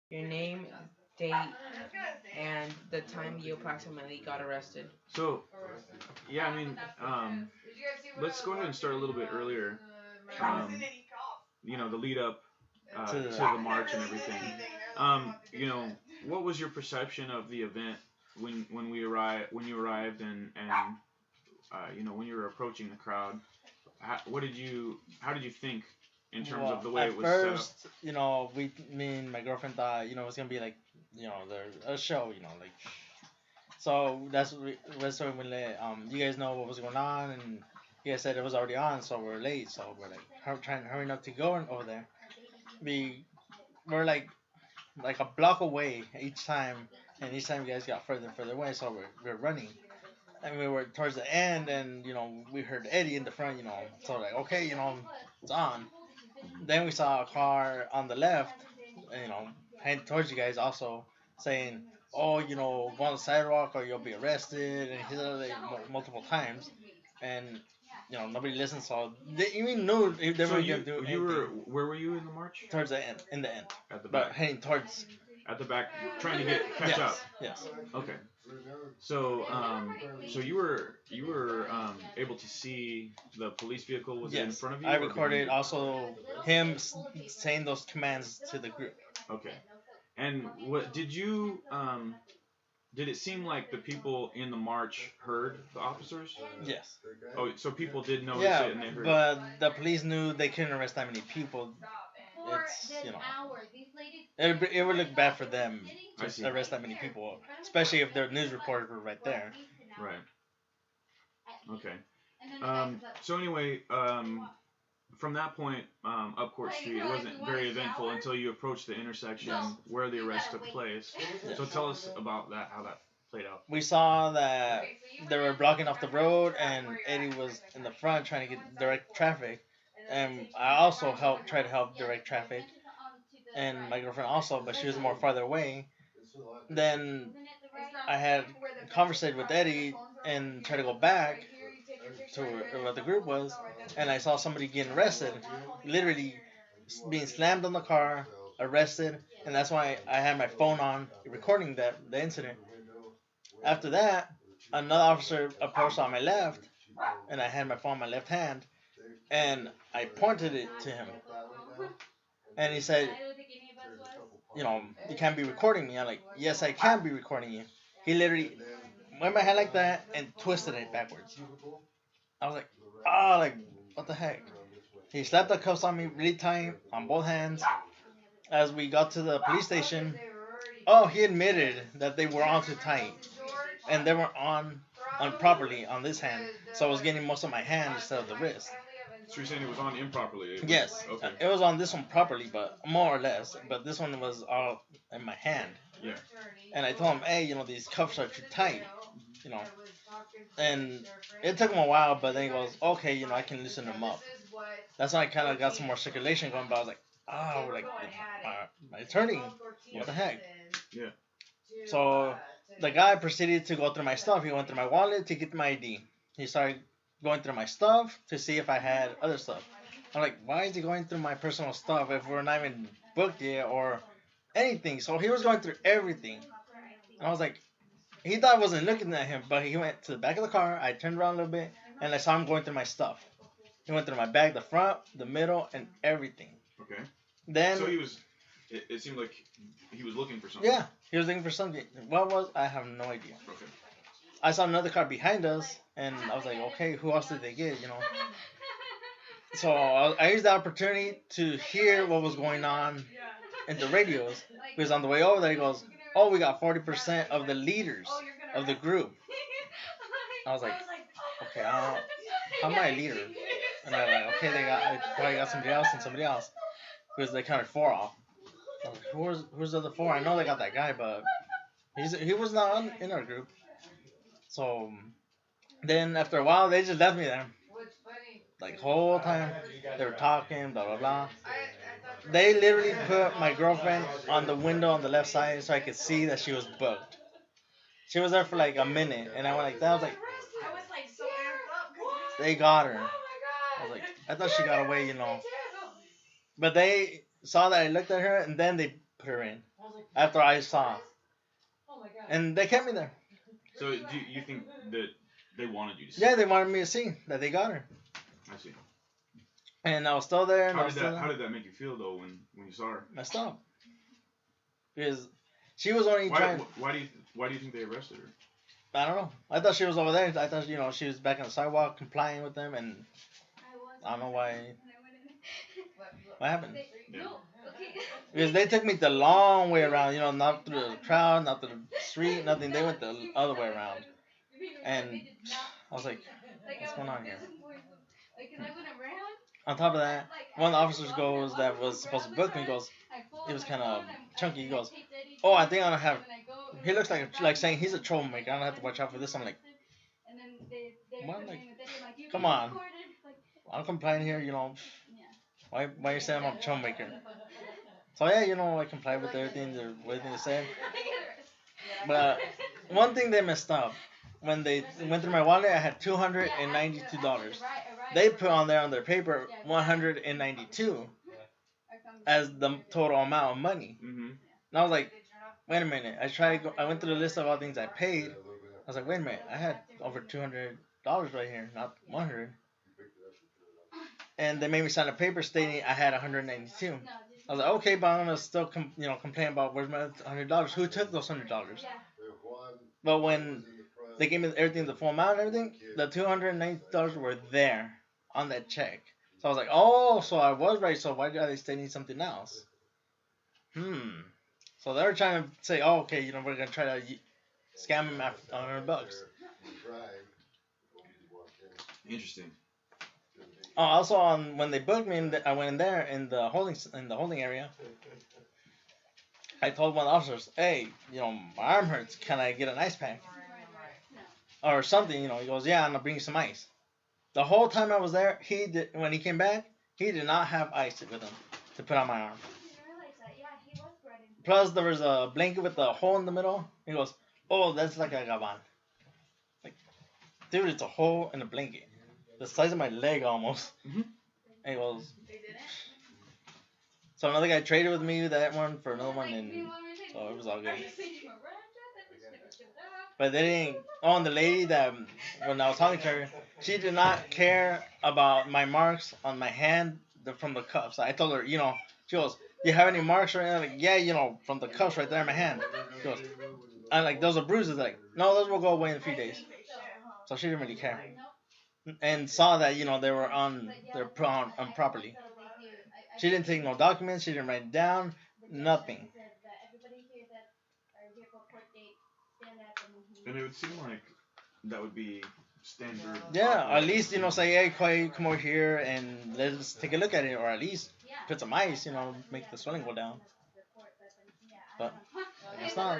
Your name, date, and the time you approximately got arrested. So, yeah, I mean, let's go ahead and start a little bit earlier. Um, the lead up to the march and everything. What was your perception of the event when you arrived and when you were approaching the crowd? How did you think in terms of the way at it was set up? first, me and my girlfriend thought, it was gonna be like, a show, like. So that's when we let you guys know what was going on, and you guys said it was already on, so we're late, so we're like trying to hurry up to go over there. We we're like a block away each time, and each time you guys got further and further away, so we're running. And we were towards the end, and we heard Eddie in the front, so like, okay, it's on. Then we saw a car on the left, heading towards you guys, also saying, "Oh, go on the sidewalk or you'll be arrested," and he said it like, multiple times, and nobody listened, so they even knew they So weren't gonna do you were anything where were you in the march? towards the end, in the end, At the but back. heading towards. At the back, trying to catch up. Yes, yes. Okay. So you were able to see the police vehicle. Was it in Yes, front of you I or behind recorded you? also him saying those commands to the group. Okay. And what did it seem like the people in the march heard the officers? Yes. Oh, so people did notice Yeah, it and they heard it. but the police knew they couldn't arrest that many people. It's it would look bad for them I to see. arrest that many people, especially if their news reporters were right there. Right. Okay. So anyway, from that point up Court Street, it wasn't very eventful until you approached the intersection where the arrest took place. So tell us about that, how that played out. We saw that they were blocking off the road, and Eddie was in the front trying to get direct traffic, and I also try to help direct traffic, and my girlfriend also, but she was more farther away. Then I had conversated with Eddie and tried to go back to where the group was, and I saw somebody getting arrested, literally being slammed on the car, arrested, and that's why I had my phone on recording the incident. After that, another officer approached on my left, and I had my phone in my left hand, and I pointed it to him, and he said, you can't be recording me. I'm like, yes, I can be recording you. He literally went my hand like that and twisted it backwards. I was like, like, what the heck? He slapped the cuffs on me really tight on both hands. As we got to the police station, he admitted that they were on too tight, and they were on properly on this hand, so I was getting most of my hand instead of the wrist. So you're saying it was on improperly? Yes, Okay. it was on this one properly, but more or less. But this one was all in my hand. Yeah. And I told him, hey, these cuffs are too tight, you know. And it took him a while, but then he goes, okay, I can loosen them up. That's when I kind of got some more circulation going, but I was like, like my attorney, what the heck? Yeah. So the guy proceeded to go through my stuff. He went through my wallet to get my ID. He started going through my stuff to see if I had other stuff. I'm like, why is he going through my personal stuff if we're not even booked yet or anything? So he was going through everything. And I was like, he thought I wasn't looking at him, but he went to the back of the car. I turned around a little bit, and I saw him going through my stuff. He went through my bag, the front, the middle, and everything. Okay. Then. So he was. It seemed like he was looking for something. Yeah, he was looking for something. What was? I have no idea. Okay. I saw another car behind us, and I was like, okay, who else did they get? So I used the opportunity to hear what was going on in the radios. Because on the way over there, he goes, oh, we got 40% of the leaders of the group. I was like, okay, how am I a leader? And I'm like, okay, I probably got somebody else and somebody else. Because they counted 4 off. I was like, who's the other 4? I know they got that guy, but he was not in our group. So then after a while, they just left me there. Like whole time they were talking, blah blah blah. They literally put my girlfriend on the window on the left side so I could see that she was booked. She was there for like a minute, and I went like that. I was like, they got her. I was like, I thought she got away, But they saw that I looked at her, and then they put her in. after I saw. And they kept me there. So do you think that they wanted you to see? Yeah, they wanted me to see that they got her. I see. And I was still there. And How did that make you feel though when you saw her? I stopped because she was only trying. Why do you think they arrested her? I don't know. I thought she was over there. I thought she was back on the sidewalk complying with them, and I don't know why. What happened? Yeah. Because they took me the long way around. Not through the crowd, not through the street, nothing. They went the other way around, and I was like, "What's going on here?" On top of that, one of the officers goes that was supposed to book me goes, he was kind of chunky. He goes, "Oh, I think I don't have." He looks like saying he's a troublemaker. I don't have to watch out for this. I'm like, what? Like, come on. I'm complaining here. Why you saying I'm a troublemaker? So yeah, I complied with everything they said. But one thing they messed up. When they went through my wallet, I had $292. They put on there on their paper 192 as the total amount of money. Mm-hmm. And I was like, wait a minute. I went through the list of all things I paid. I was like, wait a minute. I had over $200 right here, not 100. And they made me sign a paper stating I had 192. I was like, okay, but I'm gonna still complain about where's my $100. Who took those $100? But when they gave me everything, the full amount and everything, the $290 were there on that check. So I was like, oh, so I was right. So why are they stating something else? So they were trying to say, oh, okay, we're gonna try to scam him after $100. Interesting. Oh, also when they booked me, I went in there in the holding area. I told one of the officers, hey, my arm hurts. Can I get an ice pack? Or something, He goes, yeah, I'm gonna bring you some ice. The whole time I was there, when he came back, he did not have ice with him to put on my arm. Plus, there was a blanket with a hole in the middle. He goes, oh, that's like a gaban. Like, dude, it's a hole in a blanket. The size of my leg almost. Mm-hmm. And he goes, so another guy traded with me that one for another one, and so it was all good. But they didn't. Oh, and the lady that when I was talking to her, she did not care about my marks on my hand from the cuffs. I told her, she goes, do you have any marks or anything? Like, yeah, from the cuffs right there in my hand. She goes, and like those are bruises. Like, no, those will go away in a few days. So she didn't really care, and saw that they were put on properly. She didn't take no documents. She didn't write it down. Nothing. And it would seem like that would be standard. Yeah, at least say, hey, Koi, come over here and let's take a look at it, or at least put some ice, make the swelling go down. But it's not.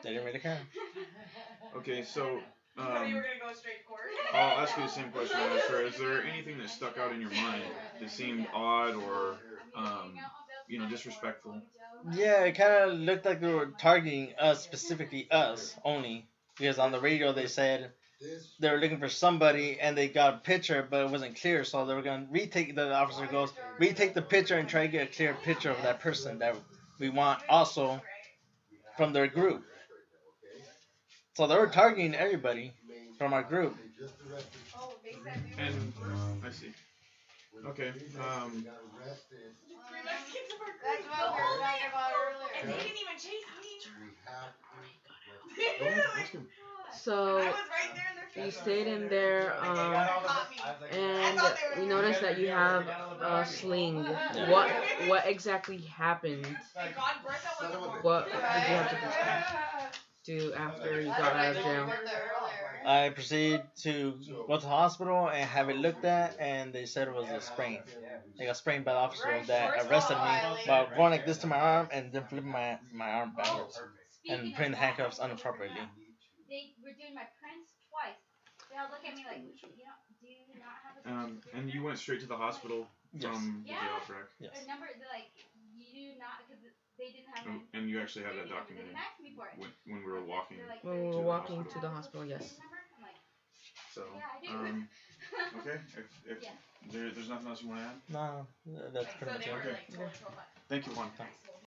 They didn't really care. Okay, so I'll ask you the same question I asked her. Is there anything that stuck out in your mind that seemed odd or disrespectful? Yeah, it kind of looked like they were targeting us, specifically us only, because on the radio they said they were looking for somebody and they got a picture, but it wasn't clear, so they were going to retake. The officer goes, retake the picture and try to get a clear picture of that person that we want also from their group. So they were targeting everybody from our group. And I see. Okay. That's what we were talking about earlier. And he didn't even chase me. So you stayed in there, and we noticed that you have a sling. Yeah. What exactly happened? What did you have to do after you got out of jail? I proceeded to go to the hospital and have it looked at, and they said it was a sprain. They got sprained by the officer that arrested me by going like this to my arm and then flipping my arm backwards and putting the handcuffs on appropriately. They were doing my prints twice. They all look at me like, do you not have a and you went straight to the hospital from the jail, correct? Yes. Their number, they're like, you do not, because they didn't have it. And you actually have that documented when we were walking. When we were walking to the hospital, yes. So, okay. If there's nothing else you want to add? No, that's pretty much it. Okay. Thank you, Juan.